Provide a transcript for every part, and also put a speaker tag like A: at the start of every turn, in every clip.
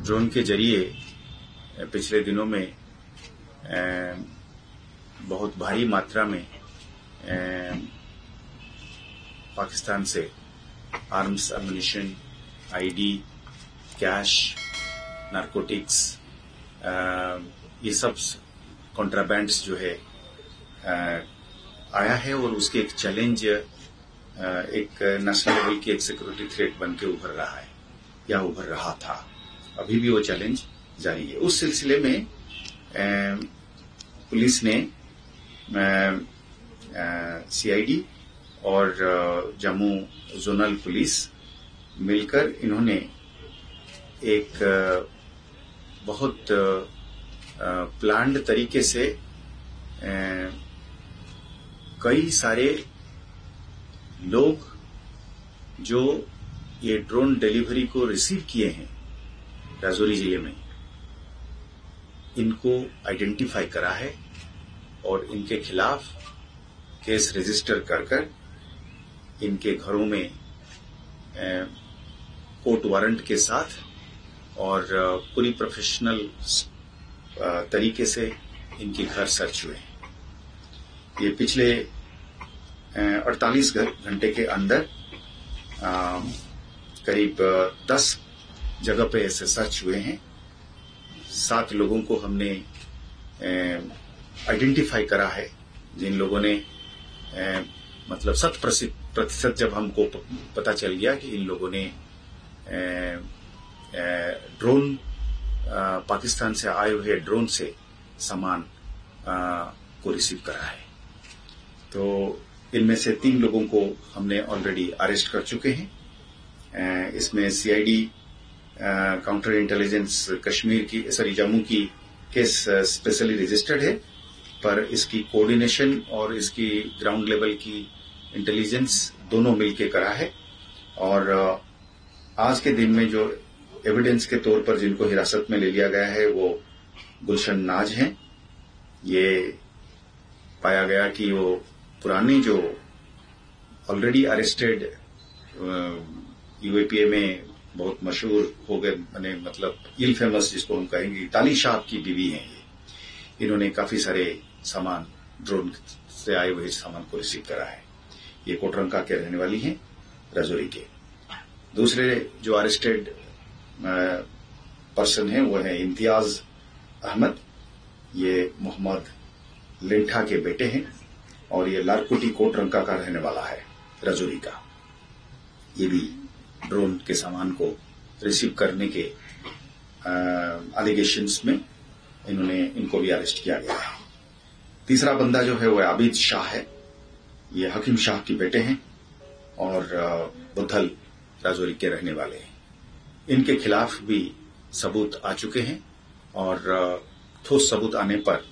A: Drone के जरिए पिछले दिनों में बहुत भारी मात्रा में पाकिस्तान से आर्म्स, अम्युनिशन, आईडी, कैश, नारकोटिक्स, ये सब कॉन्ट्राबैंड्स जो है आया है और उसके एक चैलेंज एक नेशनल लेवल की एक सिक्योरिटी थ्रेट बन के उभर रहा है या उभर रहा था। अभी भी वो चैलेंज जारी है। उस सिलसिले में पुलिस ने सीआईडी और जम्मू जोनल पुलिस मिलकर इन्होंने एक बहुत प्लान्ड तरीके से कई सारे लोग जो ये ड्रोन डिलीवरी को रिसीव किए हैं राजौरी जिले में, इनको आइडेंटिफाई करा है और इनके खिलाफ केस रजिस्टर कर इनके घरों में कोर्ट वारंट के साथ और पूरी प्रोफेशनल तरीके से इनके घर सर्च हुए हैं। ये पिछले 48 घंटे के अंदर करीब 10 जगह पे ऐसे सर्च हुए हैं। 7 लोगों को हमने आइडेंटिफाई करा है, जिन लोगों ने मतलब 100% जब हमको पता चल गया कि इन लोगों ने ड्रोन पाकिस्तान से आए हुए ड्रोन से सामान को रिसीव करा है। तो इनमें से 3 लोगों को हमने ऑलरेडी अरेस्ट कर चुके हैं। इसमें सीआईडी काउंटर इंटेलिजेंस जम्मू की केस स्पेशली रजिस्टर्ड है, पर इसकी कोऑर्डिनेशन और इसकी ग्राउंड लेवल की इंटेलिजेंस दोनों मिलके करा है। और आज के दिन में जो एविडेंस के तौर पर जिनको हिरासत में ले लिया गया है वो गुलशन नाज हैं। ये पाया गया कि वो पुराने जो ऑलरेडी अरेस्टेड यूएपीए में बहुत मशहूर हो गए, मतलब इल फेमस जिसको हम कहेंगे, ताली शाह की बीवी हैं। इन्होंने काफी सारे सामान ड्रोन से आए हुए सामान को रिसीव करा है। ये कोटरंका के रहने वाली हैं, राजौरी के। दूसरे जो अरेस्टेड पर्सन है वो है इम्तियाज अहमद। ये मोहम्मद लिंठा के बेटे हैं और ये लारकुटी कोटरंका का रहने वाला है, राजौरी का। ये भी ड्रोन के सामान को रिसीव करने के एलिगेशंस में इनको भी अरेस्ट किया गया है। तीसरा बंदा जो है वो आबिद शाह है। ये हकीम शाह के बेटे हैं और बुद्धल राजौरी के रहने वाले हैं। इनके खिलाफ भी सबूत आ चुके हैं और ठोस सबूत आने पर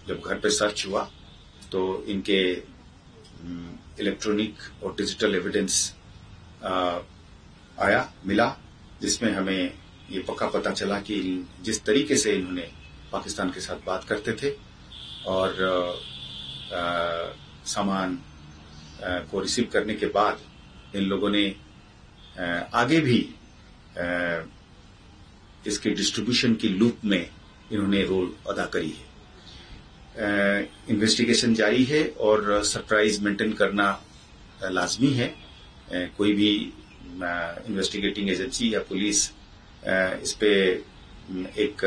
A: जब घर पे सर्च हुआ तो इनके इलेक्ट्रॉनिक और डिजिटल एविडेंस मिला, जिसमें हमें ये पक्का पता चला कि जिस तरीके से इन्होंने पाकिस्तान के साथ बात करते थे और सामान को रिसीव करने के बाद इन लोगों ने आगे भी इसके डिस्ट्रीब्यूशन की लूप में इन्होंने रोल अदा करी है। इन्वेस्टिगेशन जारी है और सरप्राइज मेंटेन करना लाजमी है। कोई भी इन्वेस्टिगेटिंग एजेंसी या पुलिस इस पे एक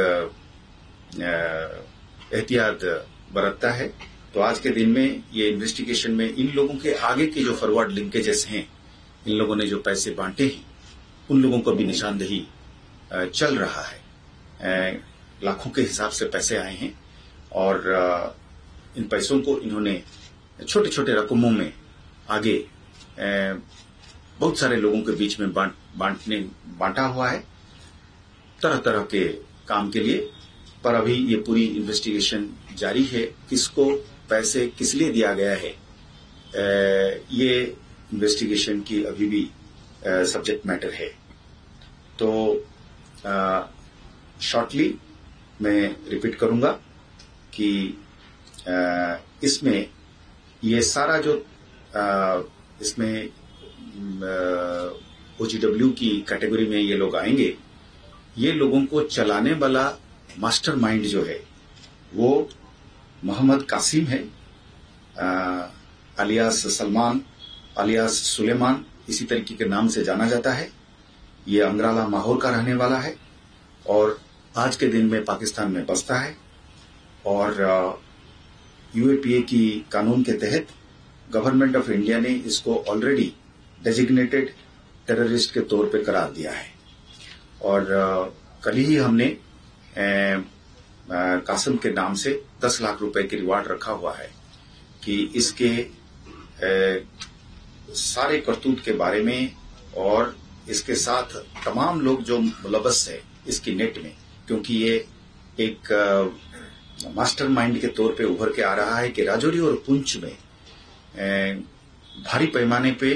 A: एहतियात बरतता है। तो आज के दिन में ये इन्वेस्टिगेशन में इन लोगों के आगे के जो फॉरवर्ड लिंकेजेस हैं, इन लोगों ने जो पैसे बांटे हैं, उन लोगों को भी निशानदेही चल रहा है। लाखों के हिसाब से पैसे आए हैं और इन पैसों को इन्होंने छोटे छोटे रकमों में आगे बहुत सारे लोगों के बीच में बांटा हुआ है तरह तरह के काम के लिए। पर अभी ये पूरी इन्वेस्टिगेशन जारी है। किसको पैसे किस लिए दिया गया है, ये इन्वेस्टिगेशन की अभी भी सब्जेक्ट मैटर है। तो शॉर्टली मैं रिपीट करूंगा कि इसमें ये सारा जो इसमें ओजीडब्ल्यू की कैटेगरी में ये लोग आएंगे, ये लोगों को चलाने वाला मास्टरमाइंड जो है वो मोहम्मद कासिम है, अलियास सलमान, अलियास सुलेमान, इसी तरीके के नाम से जाना जाता है। ये अंग्राला माहौर का रहने वाला है और आज के दिन में पाकिस्तान में बसता है और यूएपीए की कानून के तहत गवर्नमेंट ऑफ इंडिया ने इसको ऑलरेडी डेजिग्नेटेड टेररिस्ट के तौर पे करार दिया है। और कल ही हमने कासिम के नाम से 10 लाख रुपए की रिवार्ड रखा हुआ है कि इसके सारे करतूत के बारे में और इसके साथ तमाम लोग जो मुलव्वस है इसकी नेट में, क्योंकि ये एक मास्टरमाइंड के तौर पे उभर के आ रहा है कि राजौरी और पुंछ में भारी पैमाने पे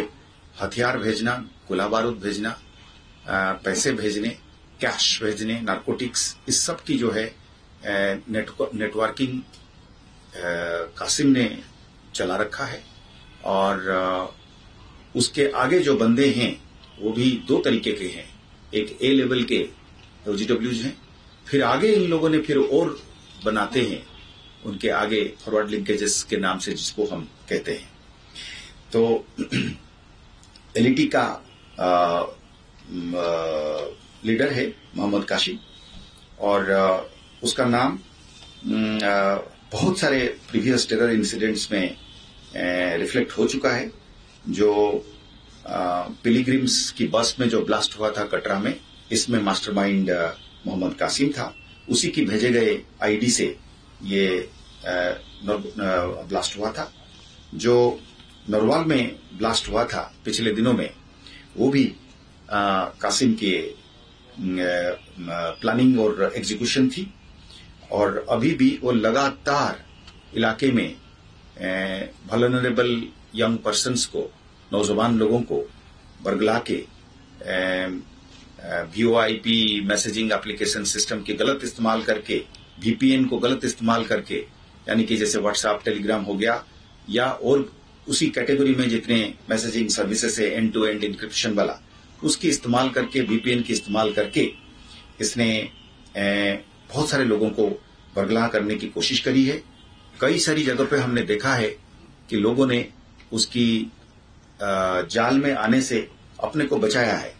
A: हथियार भेजना, गोला बारूद भेजना, पैसे भेजने, कैश भेजने, नारकोटिक्स, इस सब की जो है नेटवर्किंग कासिम ने चला रखा है। और उसके आगे जो बंदे हैं वो भी 2 तरीके के हैं, एक ए लेवल के OGWs हैं, फिर आगे इन लोगों ने फिर और बनाते हैं उनके आगे फॉरवर्ड लिंकेजेस के नाम से, जिसको हम कहते हैं। तो एलईटी का लीडर है मोहम्मद कासिम और उसका नाम बहुत सारे प्रीवियस टेरर इंसिडेंट्स में रिफ्लेक्ट हो चुका है। जो पिलग्रिम्स की बस में जो ब्लास्ट हुआ था कटरा में, इसमें मास्टरमाइंड मोहम्मद कासिम था। उसी की भेजे गए आईडी से ये ब्लास्ट हुआ था। जो नरवाल में ब्लास्ट हुआ था पिछले दिनों में, वो भी कासिम की प्लानिंग और एग्जीक्यूशन थी। और अभी भी वो लगातार इलाके में वल्नरेबल यंग पर्सन्स को, नौजवान लोगों को बरगला के VoIP मैसेजिंग एप्लीकेशन सिस्टम के गलत इस्तेमाल करके, VPN को गलत इस्तेमाल करके, यानी कि जैसे व्हाट्सएप, टेलीग्राम हो गया, या और उसी कैटेगरी में जितने मैसेजिंग सर्विसेज है एंड टू एंड इंक्रिप्शन वाला, उसकी इस्तेमाल करके, VPN की इस्तेमाल करके इसने बहुत सारे लोगों को बरगला करने की कोशिश करी है। कई सारी जगह पे हमने देखा है कि लोगों ने उसकी जाल में आने से अपने को बचाया है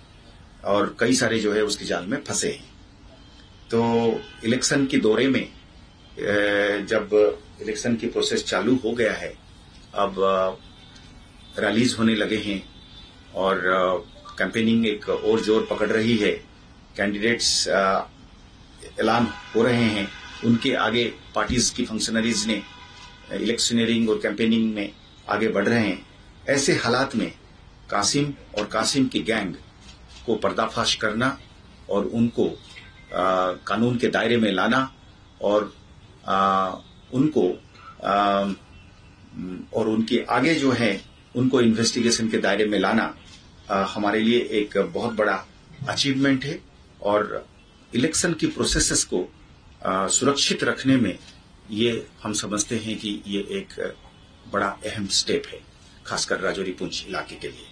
A: और कई सारे जो है उसकी जाल में फंसे हैं। तो इलेक्शन की दौरे में जब इलेक्शन की प्रोसेस चालू हो गया है, अब रैलीज होने लगे हैं और कैंपेनिंग एक और जोर पकड़ रही है। कैंडिडेट्स ऐलान हो रहे हैं, उनके आगे पार्टीज की फंक्शनरीज ने इलेक्शनरिंग और कैंपेनिंग में आगे बढ़ रहे हैं। ऐसे हालात में कासिम और कासिम की गैंग को पर्दाफाश करना और उनको कानून के दायरे में लाना और उनको और उनके आगे जो है उनको इन्वेस्टिगेशन के दायरे में लाना हमारे लिए एक बहुत बड़ा अचीवमेंट है। और इलेक्शन की प्रोसेसेस को सुरक्षित रखने में ये हम समझते हैं कि ये एक बड़ा अहम स्टेप है, खासकर राजौरी पुंछ इलाके के लिए।